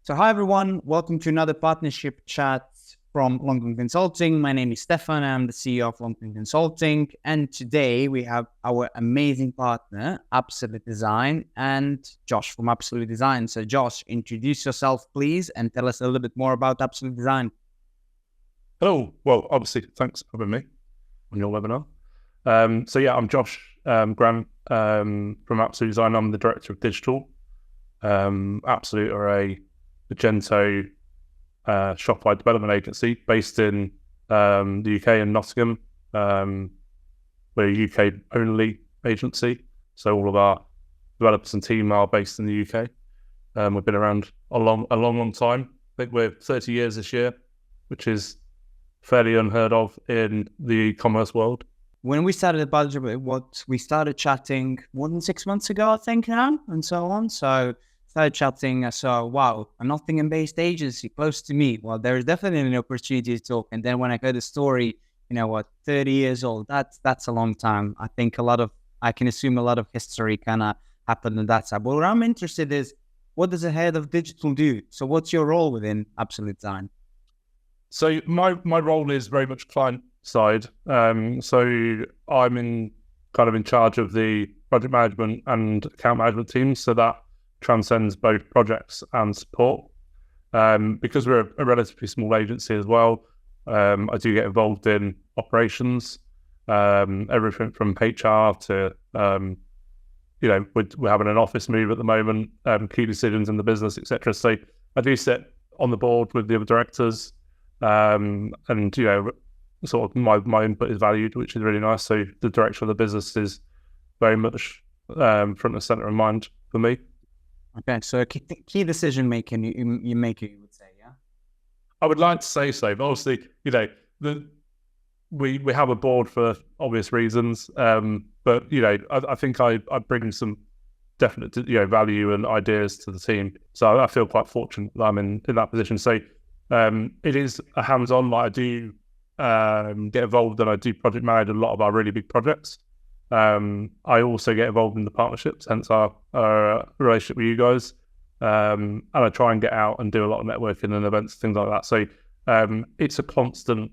So hi everyone, welcome to another partnership chat from Loncom Consulting. My name is Stefan, I'm the CEO of Loncom Consulting, and today we have our amazing partner, Absolute Design, and Josh from Absolute Design. So Josh, introduce yourself please and tell us a little bit more about Absolute Design. Hello. Well, obviously, thanks for having me on your webinar. I'm Josh Grant from Absolute Design. I'm the Director of Digital. Absolute are a Magento Shopify development agency based in the UK in Nottingham. We're a UK only agency, so all of our developers and team are based in the UK. We've been around a long time. I think we're 30 years this year, which is fairly unheard of in the e-commerce world. When we started the budget, we started chatting more than 6 months ago, I think now, and so on. So started chatting, I saw, wow, a Nottingham-based agency close to me. Well, there is definitely an opportunity to talk. And then when I heard the story, 30 years old, that's a long time. I think I can assume a lot of history kind of happened on that side. But what I'm interested is, what does a head of digital do? So what's your role within Absolute Design? So my role is very much client side. So I'm in charge of the project management and account management teams. So that transcends both projects and support. Because we're a relatively small agency as well, I do get involved in operations, everything from HR to, we're having an office move at the moment, key decisions in the business, etc. So I do sit on the board with the other directors, and sort of my input is valued, which is really nice. So the direction of the business is very much front and center of mind for me. Okay, so key decision making you would say, yeah? I would like to say so, but obviously, we have a board for obvious reasons. But I think I bring some definite value and ideas to the team. So I feel quite fortunate that I'm in that position. So it is a hands-on. Like I do get involved and I do project manage a lot of our really big projects. I also get involved in the partnerships, hence our relationship with you guys. And I try and get out and do a lot of networking and events, things like that. So it's a constant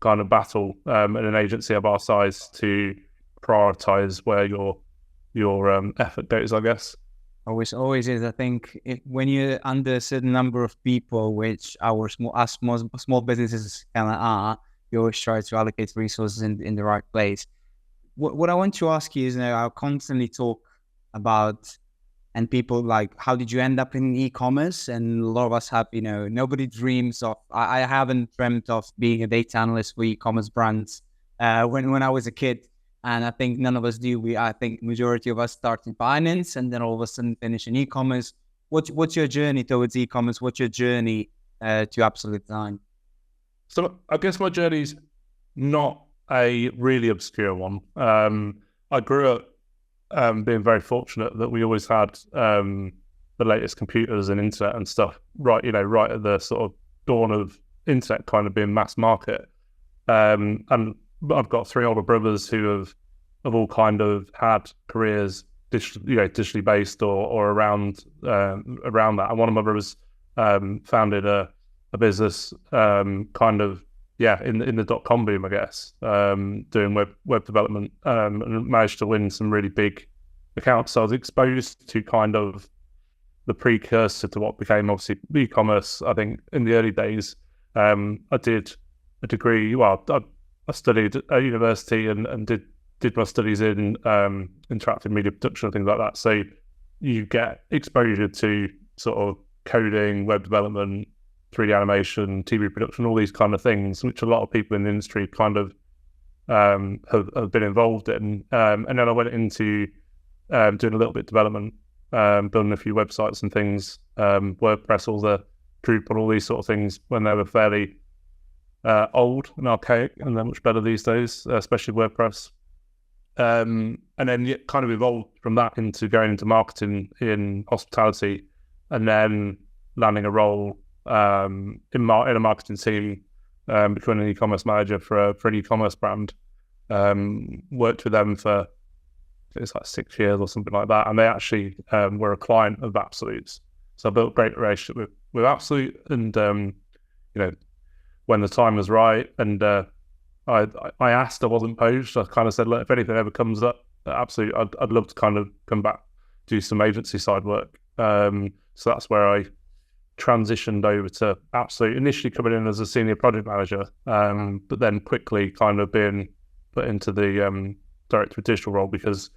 kind of battle in an agency of our size to prioritize where your effort goes, I guess. Always is. I think when you're under a certain number of people, which our small businesses kind of are, you always try to allocate resources in the right place. What I want to ask you is, I constantly talk about, and people like, how did you end up in e-commerce? And a lot of us have, nobody dreams of, I haven't dreamt of being a data analyst for e-commerce brands when I was a kid. And I think none of us do. I think majority of us start in finance and then all of a sudden finish in e-commerce. What's your journey towards e-commerce? What's your journey to Absolute Design? So I guess my journey's not a really obscure one. I grew up being very fortunate that we always had the latest computers and internet and stuff right at the sort of dawn of internet kind of being mass market. And I've got three older brothers who have all kind of had careers digitally based or around that. And one of my brothers founded a business in the .com boom, I guess, doing web development, and managed to win some really big accounts. So I was exposed to kind of the precursor to what became obviously e-commerce. I think in the early days, I did a degree. Well, I studied at university and did my studies in interactive media production and things like that. So you get exposure to sort of coding, web development, 3D animation, TV production, all these kind of things, which a lot of people in the industry kind of have been involved in. And then I went into doing a little bit of development, building a few websites and things, WordPress, all the Drupal, all these sort of things when they were fairly old and archaic, and they're much better these days, especially WordPress. And then kind of evolved from that into going into marketing in hospitality, and then landing a role in a marketing team, becoming an e-commerce manager for an e-commerce brand. Worked with them for it's like 6 years or something like that, and they actually were a client of Absolute's. So I built a great relationship Absolute, and when the time was right, and I asked, I wasn't poached. I kind of said, look, if anything ever comes up, absolutely, I'd love to kind of come back, do some agency side work. So that's where I transitioned over to Absolute, initially coming in as a senior project manager, but then quickly kind of being put into the director of digital role because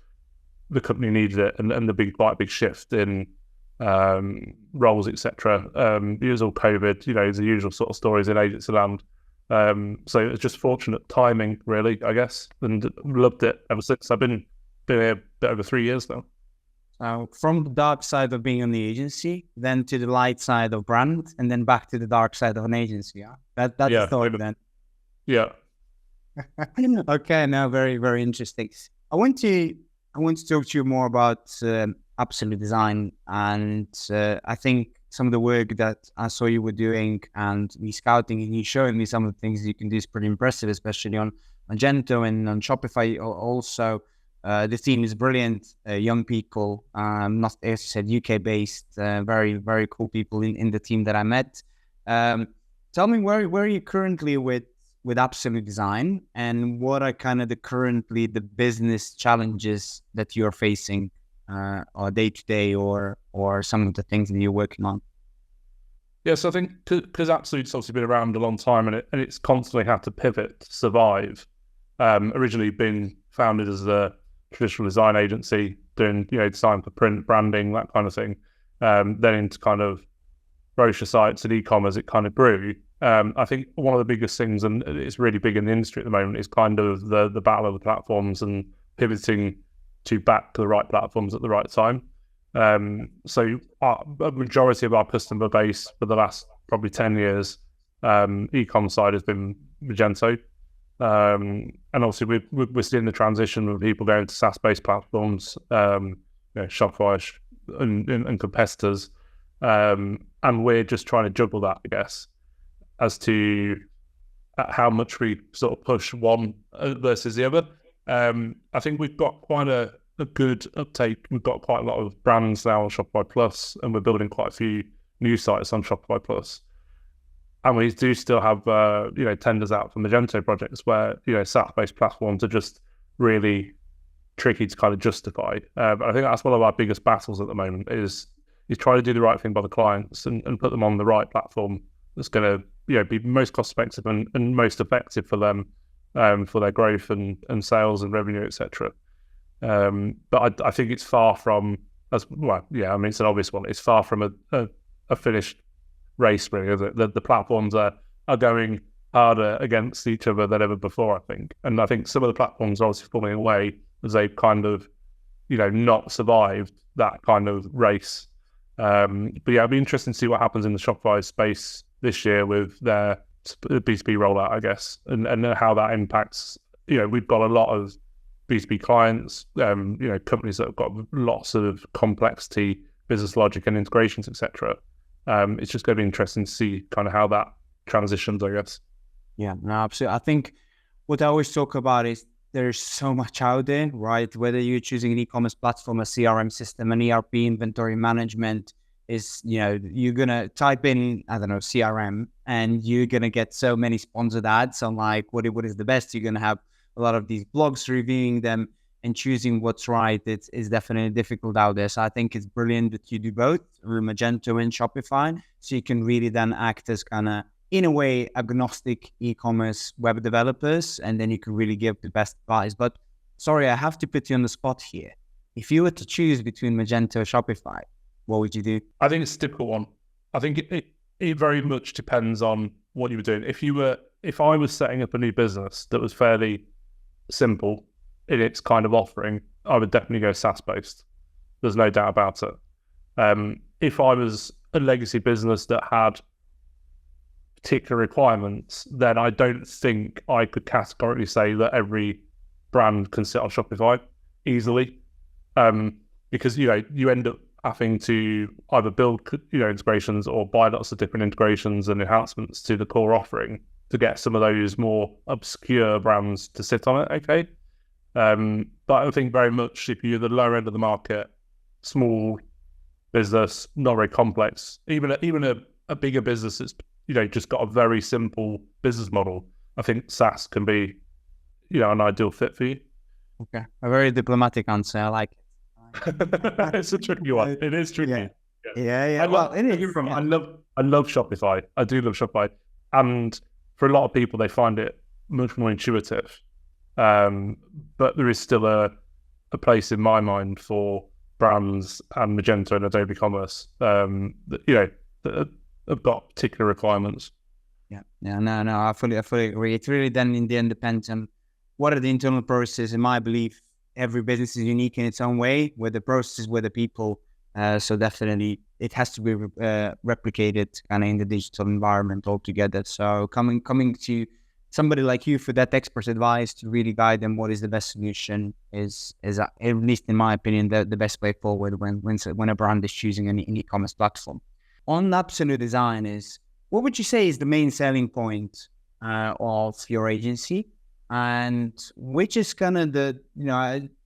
the company needed it, and the quite big shift in roles, etc. It was all COVID, the usual sort of stories in agency land. So it's just fortunate timing, really, I guess, and loved it ever since. I've been here a bit over 3 years now. From the dark side of being on the agency, then to the light side of brand, and then back to the dark side of an agency. Yeah, that's the story then. Yeah. Okay, now very, very interesting. I want to talk to you more about Absolute Design, and I think some of the work that I saw you were doing and me scouting, and you showing me some of the things you can do is pretty impressive, especially on Magento and on Shopify also. The team is brilliant, young people, not, as you said, UK based, very, very cool people in the team that I met. Tell me where are you currently with Absolute Design, and what are kind of currently the business challenges that you're facing or day to day, or some of the things that you're working on? Yeah, so I think because Absolute's obviously been around a long time, and it's constantly had to pivot to survive. Originally been founded as a traditional design agency, doing design for print, branding, that kind of thing. Then into kind of brochure sites and e-commerce, it kind of grew. I think one of the biggest things, and it's really big in the industry at the moment, is kind of the battle of the platforms and pivoting to back to the right platforms at the right time. So a majority of our customer base for the last probably 10 years, e-com side has been Magento. And obviously we're seeing the transition of people going to SaaS-based platforms, Shopify and competitors. And we're just trying to juggle that, I guess, as to how much we sort of push one versus the other. I think we've got quite a good uptake. We've got quite a lot of brands now on Shopify Plus, and we're building quite a few new sites on Shopify Plus. And we do still have, tenders out for Magento projects where, SaaS-based platforms are just really tricky to kind of justify. But I think that's one of our biggest battles at the moment is try to do the right thing by the clients and put them on the right platform that's going to, be most cost-effective and most effective for them, for their growth and sales and revenue, etc. But I think it's far from, it's an obvious one. It's far from a finished race, really, is it? The platforms are going harder against each other than ever before, I think. And I think some of the platforms are obviously falling away as they've kind of, not survived that kind of race. But yeah, it'll be interesting to see what happens in the Shopify space this year with their B2B rollout, I guess, and how that impacts. We've got a lot of B2B clients, companies that have got lots of complexity, business logic and integrations, etc. It's just going to be interesting to see kind of how that transitions, I guess. Yeah, no, absolutely. I think what I always talk about is there's so much out there, right? Whether you're choosing an e-commerce platform, a CRM system, an ERP, inventory management, is, you're going to type in, I don't know, CRM, and you're going to get so many sponsored ads on like what is the best. You're going to have a lot of these blogs reviewing them, and choosing what's right. It's definitely difficult out there. So I think it's brilliant that you do both, Magento and Shopify, so you can really then act as kind of, in a way, agnostic e-commerce web developers, and then you can really give the best advice. But sorry, I have to put you on the spot here. If you were to choose between Magento or Shopify, what would you do? I think it's a difficult one. I think it very much depends on what you were doing. If I was setting up a new business that was fairly simple in its kind of offering, I would definitely go SaaS-based. There's no doubt about it. If I was a legacy business that had particular requirements, then I don't think I could categorically say that every brand can sit on Shopify easily, because you end up having to either build integrations or buy lots of different integrations and enhancements to the core offering to get some of those more obscure brands to sit on it. Okay. But I think very much if you're the lower end of the market, small business, not very complex, even a a bigger business that's, just got a very simple business model, I think SaaS can be, an ideal fit for you. Okay, a very diplomatic answer. I like it. It's a tricky one. It is tricky. Yeah. I love Shopify. I do love Shopify, and for a lot of people, they find it much more intuitive. But there is still a place in my mind for brands and Magento and Adobe Commerce that have got particular requirements. No, I fully agree. It really then in the end depends on what are the internal processes. In my belief, every business is unique in its own way, with the processes, with the people. So definitely it has to be replicated kind of in the digital environment altogether. So coming to somebody like you for that expert advice to really guide them what is the best solution is at least in my opinion, the best way forward when a brand is choosing an e-commerce platform. On Absolute Design what would you say is the main selling point of your agency? And which is kind of a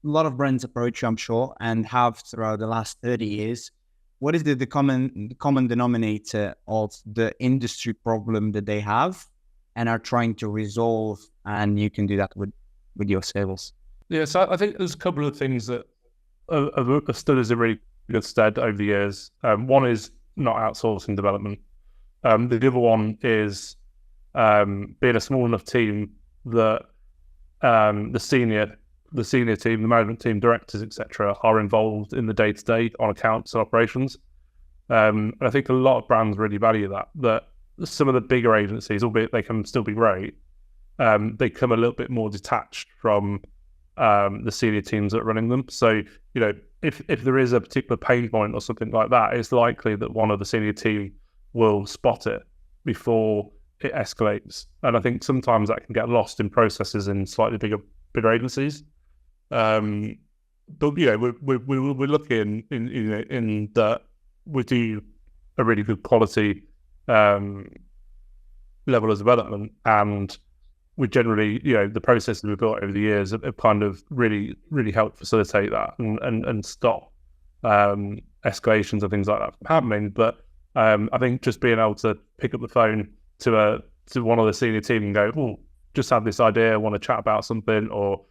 lot of brands approach you, I'm sure, and have throughout the last 30 years. What is the common denominator of the industry problem that they have and are trying to resolve? And you can do that with your sales. Yeah, so I think there's a couple of things that have stood as a really good stead over the years. One is not outsourcing development. The other one is being a small enough team that the senior team, the management team, directors, etc., are involved in the day-to-day on accounts and operations. And I think a lot of brands really value that some of the bigger agencies, albeit they can still be great, they come a little bit more detached from the senior teams that are running them. So, if there is a particular pain point or something like that, it's likely that one of the senior team will spot it before it escalates. And I think sometimes that can get lost in processes in slightly bigger agencies. But we're looking in that we do a really good quality level of development, and we generally, the processes we've built over the years have kind of really, really helped facilitate that and stop escalations and things like that from happening. But I think just being able to pick up the phone to one of the senior team and go, "Oh, just had this idea, want to chat about something," or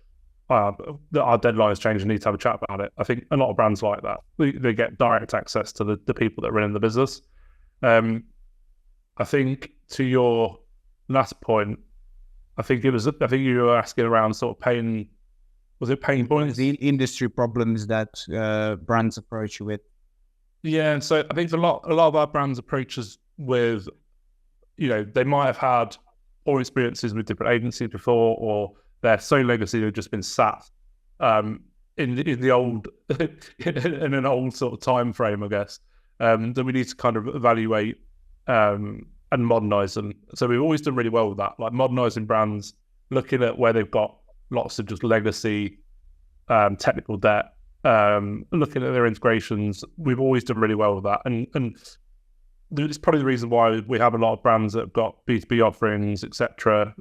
our deadline has changed and need to have a chat about it. I think a lot of brands like that. They get direct access to the people that are running the business. I think to your last point, I think you were asking around sort of pain. Was it pain points? The industry problems that brands approach you with. Yeah, and so I think a lot of our brands approach us with, they might have had poor experiences with different agencies before, or they're so legacy they've just been sat in the old in an old sort of time frame, I guess. That we need to kind of evaluate and modernize them. So we've always done really well with that, like modernizing brands, looking at where they've got lots of just legacy technical debt. Looking at their integrations, we've always done really well with that, and it's probably the reason why we have a lot of brands that have got B2B offerings, etc.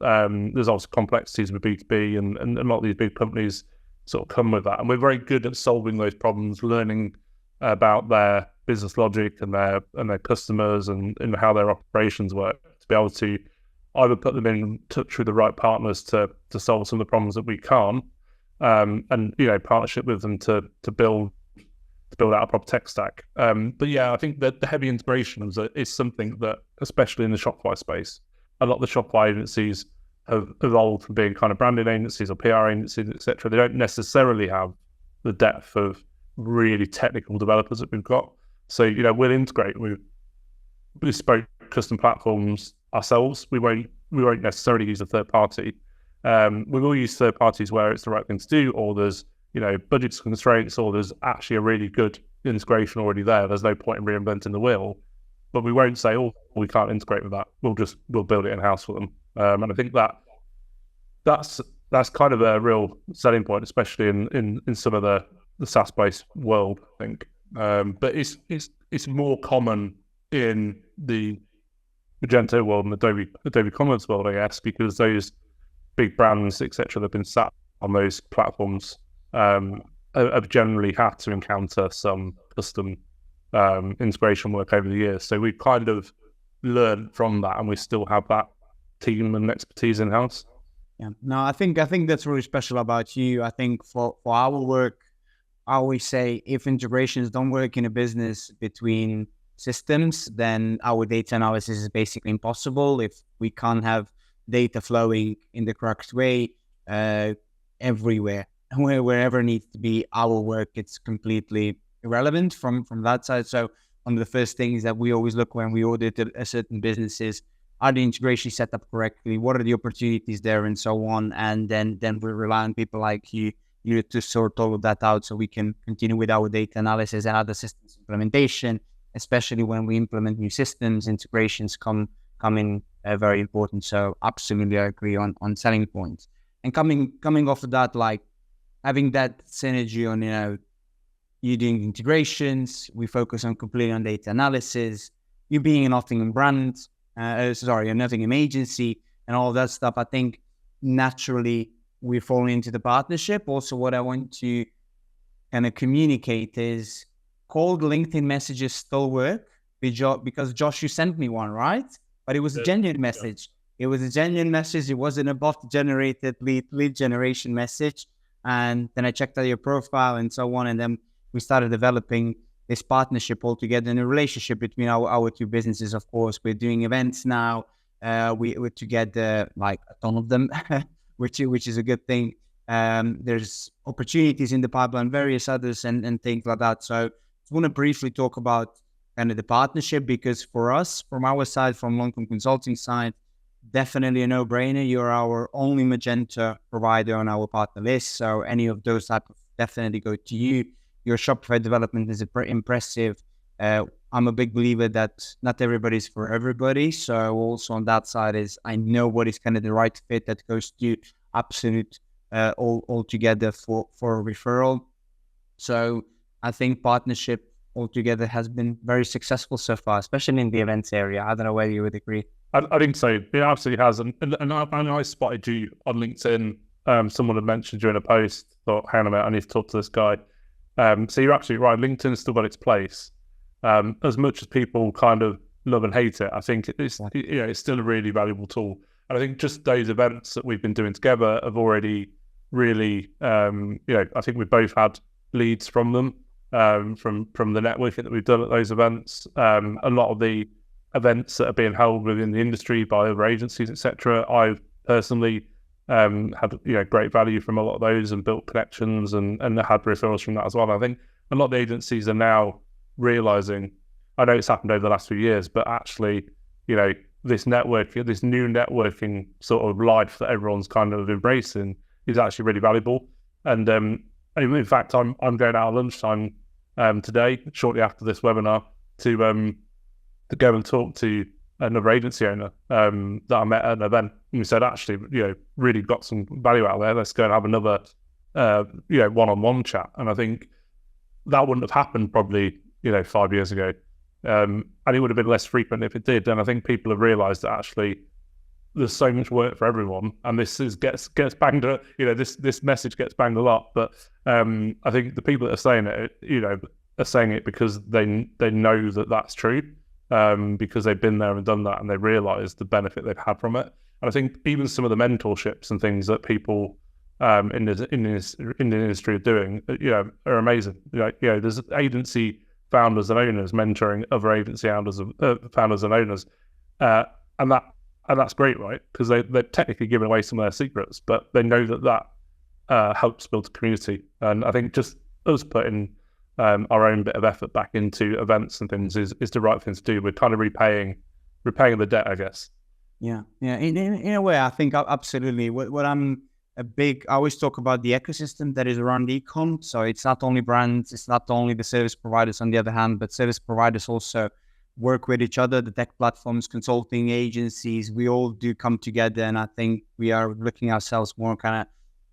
There's also complexities with B2B, and a lot of these big companies sort of come with that, and we're very good at solving those problems, learning about their business logic and their customers and how their operations work, to be able to either put them in touch with the right partners to solve some of the problems that we can't, and partnership with them to build out a proper tech stack. But yeah, I think that the heavy integrations is something that, especially in the Shopify space, a lot of the Shopify agencies have evolved from being kind of branding agencies or PR agencies, etc. They don't necessarily have the depth of really technical developers that we've got. So we'll integrate with bespoke custom platforms ourselves. We won't necessarily use a third party. We will use third parties where it's the right thing to do, or there's budget constraints, or there's actually a really good integration already there. There's no point in reinventing the wheel, but we won't say, "Oh, we can't integrate with that." We'll build it in house for them. And I think that's kind of a real selling point, especially in some of the SaaS based world, I think. But it's more common in the Magento world and Adobe Commerce world, I guess, because those big brands, etc., that have been sat on those platforms have generally had to encounter some custom integration work over the years. So we've kind of learn from that, and we still have that team and expertise in house. Yeah, no, I think that's really special about you. I think for our work, I always say if integrations don't work in a business between systems, then our data analysis is basically impossible. If we can't have data flowing in the correct way everywhere, wherever it needs to be, our work, it's completely irrelevant from that side. So one of the first things that we always look when we audit a certain business is, are the integration set up correctly? What are the opportunities there, and so on? And then we rely on people like you to sort all of that out, so we can continue with our data analysis and other systems implementation. Especially when we implement new systems, integrations come in very important. So absolutely, I agree on selling points. And coming off of that, like having that synergy on you doing integrations, we focus on completely on data analysis. You being a Nottingham brand. A Nottingham agency and all that stuff, I think naturally we fall into the partnership. Also, what I want to kind of communicate is cold LinkedIn messages still work because Josh, you sent me one, right? But it was a genuine message. It was a genuine message. It wasn't a bot-generated lead generation message. And then I checked out your profile and so on. And then we started developing this partnership altogether and a relationship between our two businesses. Of course, we're doing events now. We're together, like a ton of them, which is a good thing. There's opportunities in the pipeline, various others and things like that. So I want to briefly talk about kind of the partnership, because for us, from our side, from Loncom Consulting side, definitely a no-brainer. You're our only Magento provider on our partner list. So any of those type of definitely go to you. Your Shopify development is impressive. I'm a big believer that not everybody's for everybody. So also on that side is, I know what is kind of the right fit that goes to absolute all together for a referral. So I think partnership altogether has been very successful so far, especially in the events area. I don't know whether you would agree. I think so. It absolutely has. And I spotted you on LinkedIn. Someone had mentioned during a post, thought, hang on a minute, I need to talk to this guy. So you're absolutely right. LinkedIn's still got its place. As much as people kind of love and hate it, I think it's still a really valuable tool. And I think just those events that we've been doing together have already really, I think we've both had leads from them, from the networking that we've done at those events. A lot of the events that are being held within the industry by other agencies, etc. I've personally had great value from a lot of those and built connections and had referrals from that as well. I think a lot of the agencies are now realizing, I know it's happened over the last few years, but actually, this new networking sort of life that everyone's kind of embracing is actually really valuable. And in fact, I'm going out at lunchtime today, shortly after this webinar, to go and talk to another agency owner that I met at an event, and we said, actually, really got some value out there. Let's go and have another, one-on-one chat. And I think that wouldn't have happened probably, 5 years ago, and it would have been less frequent if it did. And I think people have realised that actually there's so much work for everyone, and this gets banged. This message gets banged a lot, but I think the people that are saying it, are saying it because they know that that's true. Because they've been there and done that, and they realise the benefit they've had from it. And I think even some of the mentorships and things that people in the industry are doing, are amazing. There's agency founders and owners mentoring other agency founders and owners, and that's great, right? Because they're technically giving away some of their secrets, but they know that helps build a community. And I think just us putting our own bit of effort back into events and things is the right thing to do. We're kind of repaying the debt, I guess. Yeah. In a way, I think absolutely. What I always talk about the ecosystem that is around e-com. So it's not only brands, it's not only the service providers on the other hand, but service providers also work with each other, the tech platforms, consulting agencies, we all do come together. And I think we are looking ourselves more kind of,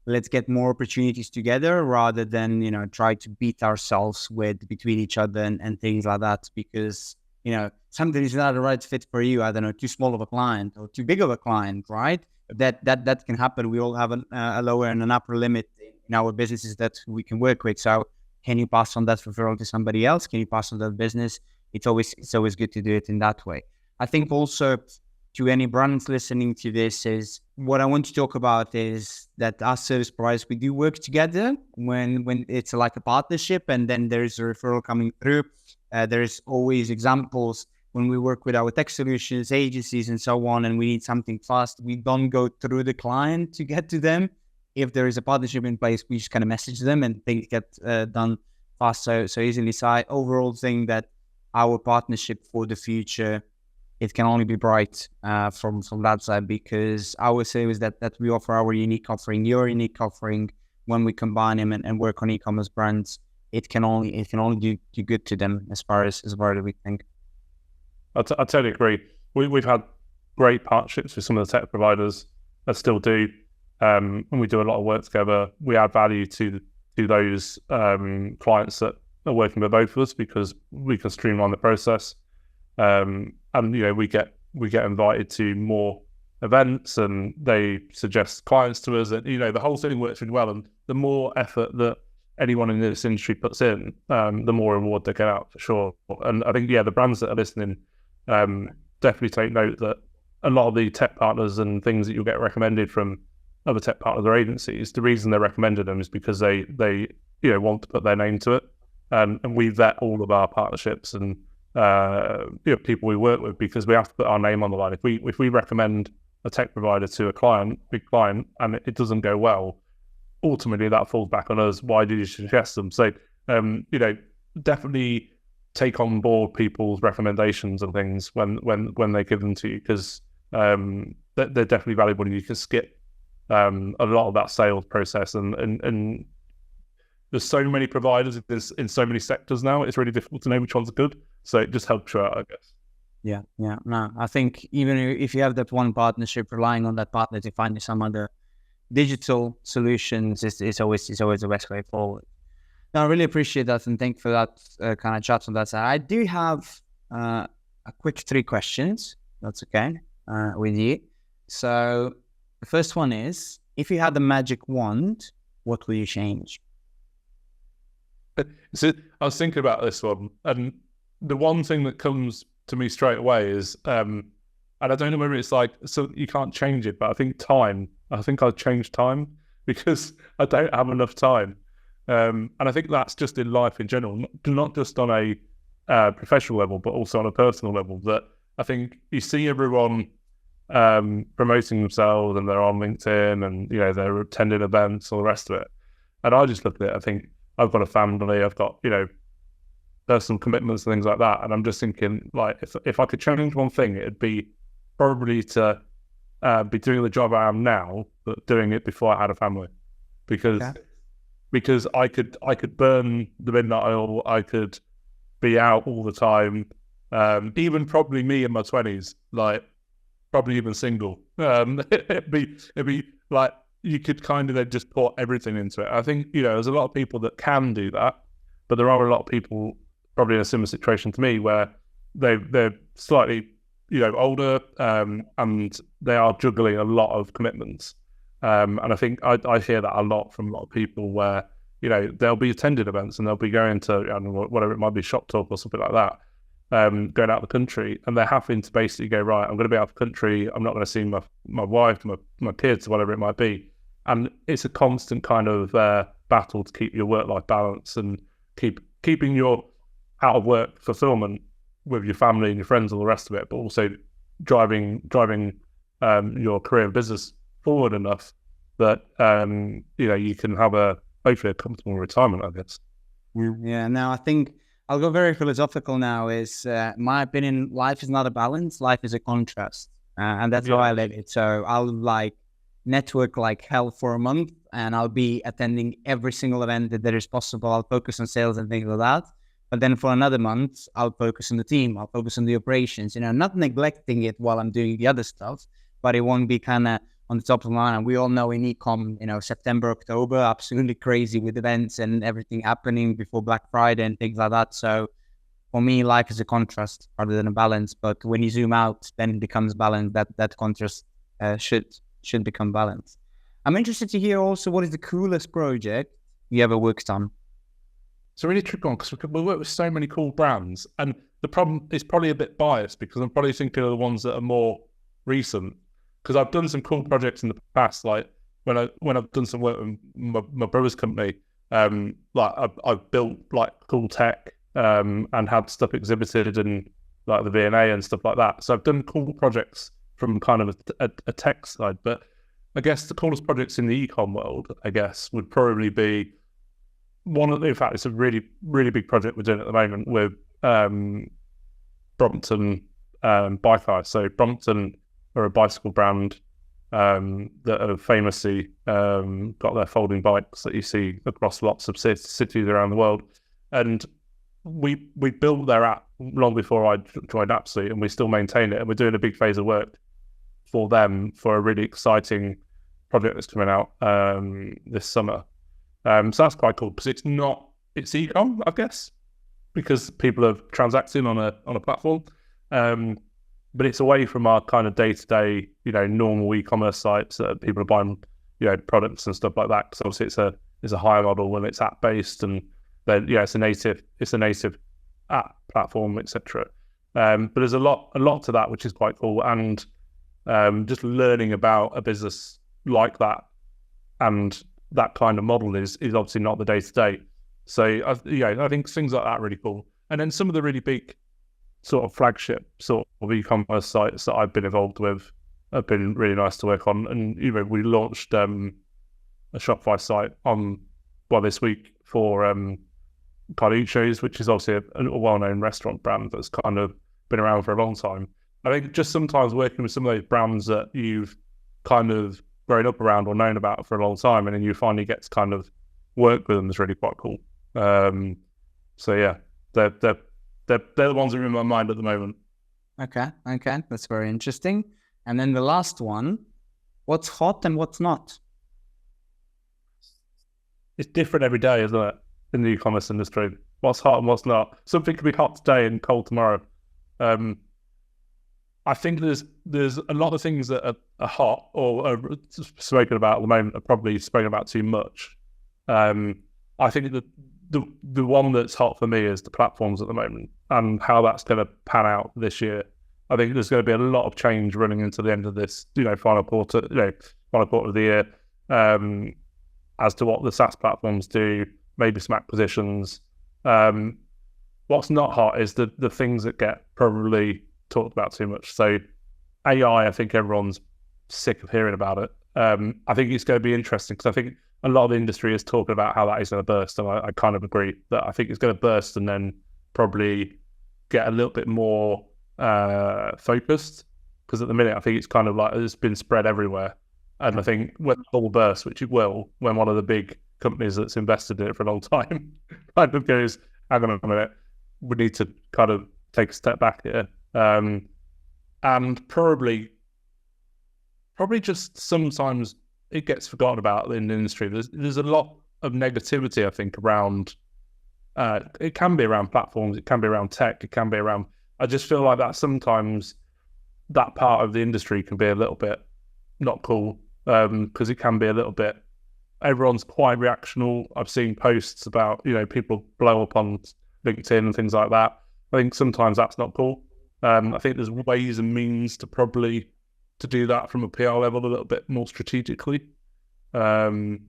let's get more opportunities together rather than, try to beat ourselves between each other and things like that, because, something is not the right fit for you. I don't know, too small of a client or too big of a client, right? That can happen. We all have a lower and an upper limit in our businesses that we can work with. So can you pass on that referral to somebody else? Can you pass on that business? It's always good to do it in that way. I think also to any brands listening to this is what I want to talk about is that as service providers, we do work together when it's like a partnership, and then there's a referral coming through. There's always examples when we work with our tech solutions agencies and so on, and we need something fast. We don't go through the client to get to them. If there is a partnership in place, we just kind of message them and things get done fast, so easily. So I overall think that our partnership for the future, it can only be bright from that side, because I would say is that we offer our unique offering, your unique offering. When we combine them and work on e-commerce brands, it can only do good to them as far as we think. I totally agree. We've had great partnerships with some of the tech providers that still do. When we do a lot of work together, we add value to those clients that are working with both of us, because we can streamline the process. And we get invited to more events, and they suggest clients to us, and the whole thing works really well. And the more effort that anyone in this industry puts in, the more reward they get out, for sure. And I think the brands that are listening definitely take note that a lot of the tech partners and things that you'll get recommended from other tech partners or agencies, the reason they're recommended them is because they want to put their name to it, and we vet all of our partnerships and people we work with, because we have to put our name on the line. If we recommend a tech provider to a big client, and it doesn't go well, ultimately that falls back on us. Why did you suggest them? So definitely take on board people's recommendations and things when they give them to you, because they're definitely valuable, and you can skip a lot of that sales process. And there's so many providers in so many sectors now, it's really difficult to know which ones are good. So it just helps you out, I guess. Yeah. No, I think even if you have that one partnership, relying on that partner to find some other digital solutions is always the best way forward. Now, I really appreciate that, and thank you for that kind of chat on that side. I do have a quick 3 questions. That's okay with you. So the first one is, if you had the magic wand, what will you change? So I was thinking about this one, and the one thing that comes to me straight away is, and I don't know whether it's like, so you can't change it, but I think time. I think I'd change time, because I don't have enough time. And I think that's just in life in general, not just on a professional level, but also on a personal level. That I think you see everyone promoting themselves, and they're on LinkedIn, and they're attending events, all the rest of it. And I just look at it, I think, I've got a family, I've got, personal commitments and things like that. And I'm just thinking, like, if I could change one thing, it'd be probably to be doing the job I am now, but doing it before I had a family. Because I could burn the midnight oil, I could be out all the time, even probably me in my 20s, like probably even single. It'd be like, you could kind of then just pour everything into it. I think, there's a lot of people that can do that, but there are a lot of people probably in a similar situation to me, where they're slightly, older, and they are juggling a lot of commitments. And I think I hear that a lot from a lot of people, where, they'll be attending events, and they'll be going to, I don't know, whatever it might be, Shop Talk or something like that, going out of the country, and they're having to basically go, right, I'm going to be out of the country, I'm not going to see my wife, my kids, whatever it might be. And it's a constant kind of battle to keep your work-life balance, and keeping your out-of-work fulfillment with your family and your friends and all the rest of it, but also driving your career and business forward enough that you can have hopefully a comfortable retirement, I guess. Yeah. Now I think I'll go very philosophical now. Is my opinion, life is not a balance, life is a contrast, and that's how I live it. So I'll network like hell for a month, and I'll be attending every single event that there is possible. I'll focus on sales and things like that. But then for another month, I'll focus on the team. I'll focus on the operations, not neglecting it while I'm doing the other stuff, but it won't be kind of on the top of the line. And we all know in e-com, September, October, absolutely crazy with events and everything happening before Black Friday and things like that. So for me, life is a contrast rather than a balance. But when you zoom out, then it becomes balance. That contrast should become balanced. I'm interested to hear also, what is the coolest project you ever worked on? It's a really tricky one, because we work with so many cool brands, and the problem is probably a bit biased because I'm probably thinking of the ones that are more recent. Because I've done some cool projects in the past, like when I've done some work with my brother's company, like I've built like cool tech and had stuff exhibited and like the V&A and stuff like that. So I've done cool projects from kind of a tech side. But I guess the coolest projects in the ecom world, I guess, would probably be in fact, it's a really, really big project we're doing at the moment with Brompton Bike Hire. So Brompton are a bicycle brand that have famously got their folding bikes that you see across lots of cities around the world. And we built their app long before I joined Absolute, and we still maintain it. And we're doing a big phase of work for them for a really exciting project that's coming out this summer. So that's quite cool because it's e-com, I guess, because people are transacting on a platform. But it's away from our kind of day-to-day, normal e-commerce sites that people are buying, products and stuff like that. Because obviously it's a higher model when it's app-based, and then it's a native app platform, etc. But there's a lot to that which is quite cool, and just learning about a business like that and that kind of model is obviously not the day-to-day. So I think things like that are really cool. And then some of the really big sort of flagship sort of e-commerce sites that I've been involved with have been really nice to work on. And we launched a Shopify site this week for Carluccio's, which is obviously a well-known restaurant brand that's kind of been around for a long time. I think just sometimes working with some of those brands that you've kind of grown up around or known about for a long time, and then you finally get to kind of work with them is really quite cool. So yeah, they're the ones that are in my mind at the moment. Okay, that's very interesting. And then the last one, what's hot and what's not? It's different every day, isn't it, in the e-commerce industry? What's hot and what's not. Something can be hot today and cold tomorrow. I think there's a lot of things that are hot or are spoken about at the moment are probably spoken about too much. I think that the one that's hot for me is the platforms at the moment and how that's going to pan out this year. I think there's going to be a lot of change running into the end of this, final quarter of the year, as to what the SaaS platforms do, maybe some acquisitions. What's not hot is the things that get probably talked about too much. So AI, I think everyone's sick of hearing about it. I think it's going to be interesting because I think a lot of the industry is talking about how that is going to burst, and I kind of agree that I think it's going to burst and then probably get a little bit more focused, because at the minute I think it's kind of like it's been spread everywhere. And I think when it will burst, which it will, when one of the big companies that's invested in it for a long time kind of goes, hang on a minute, we need to kind of take a step back here. And probably just sometimes it gets forgotten about in the industry. There's a lot of negativity, I think, around, it can be around platforms, it can be around tech, it can be around, I just feel like that sometimes that part of the industry can be a little bit not cool, because it can be a little bit, everyone's quite reactional. I've seen posts about, people blow up on LinkedIn and things like that. I think sometimes that's not cool. I think there's ways and means to do that from a PR level a little bit more strategically. And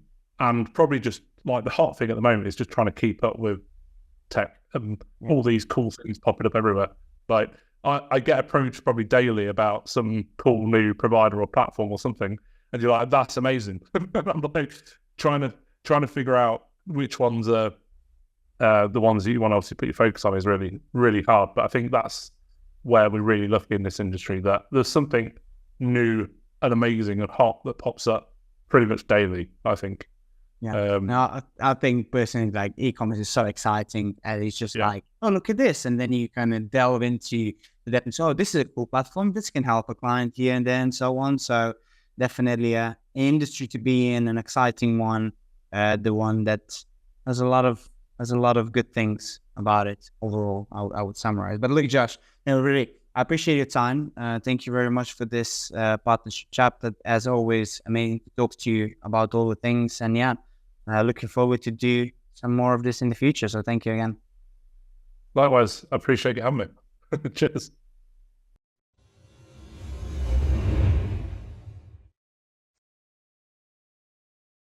probably just like the hot thing at the moment is just trying to keep up with tech and all these cool things popping up everywhere. Like I get approached probably daily about some cool new provider or platform or something, and you're like, that's amazing. I'm like trying to figure out which ones are the ones that you want to obviously put your focus on is really, really hard. But I think that's where we're really lucky in this industry, that there's something new and amazing and hot that pops up pretty much daily, I think. Yeah. No, I think personally, like e-commerce is so exciting, and it's just like, oh, look at this, and then you kind of delve into the depth. And so, this is a cool platform. This can help a client here and there, and so on. So, definitely an industry to be in, an exciting one. The one that has a lot of good things about it overall. I would summarize. But look, Josh, really, I appreciate your time. Thank you very much for this partnership chat. That, as always, amazing to talk to you about all the things. And looking forward to do some more of this in the future. So thank you again. Likewise, I appreciate you having me. Cheers.